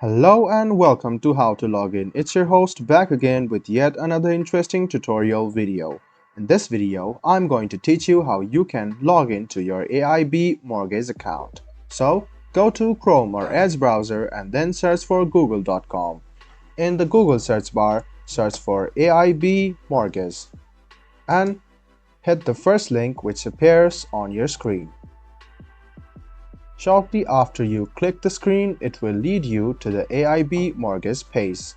Hello and welcome to How to Login. It's your host back again with yet another interesting tutorial video. In this video, I'm going to teach you how you can log into your AIB Mortgage account. So, go to Chrome or Edge browser and then search for google.com. In the Google search bar, search for AIB Mortgage and hit the first link which appears on your screen. Shortly after you click the screen, it will lead you to the AIB Mortgage page.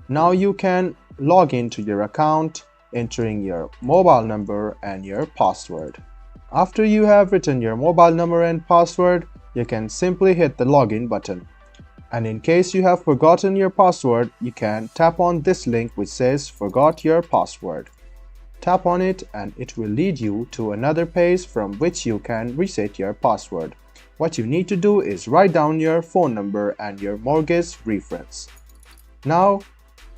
Now you can log into your account entering your mobile number and your password. After you have written your mobile number and password, you can simply hit the login button. And in case you have forgotten your password, you can tap on this link which says forgot your password. Tap on it and it will lead you to another page from which you can reset your password. What you need to do is write down your phone number and your mortgage reference. Now,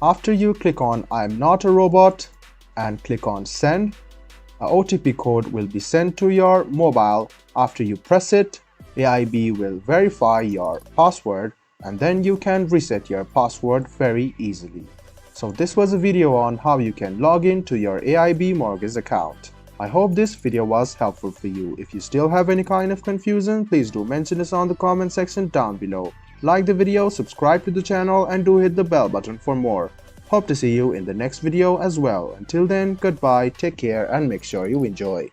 after you click on I'm not a robot and click on send, a OTP code will be sent to your mobile. After you press it, AIB will verify your password and then you can reset your password very easily. So this was a video on how you can log in to your AIB Mortgage account. I hope this video was helpful for you. If you still have any kind of confusion, please do mention us on the comment section down below. Like the video, subscribe to the channel and do hit the bell button for more. Hope to see you in the next video as well. Until then, goodbye, take care and make sure you enjoy.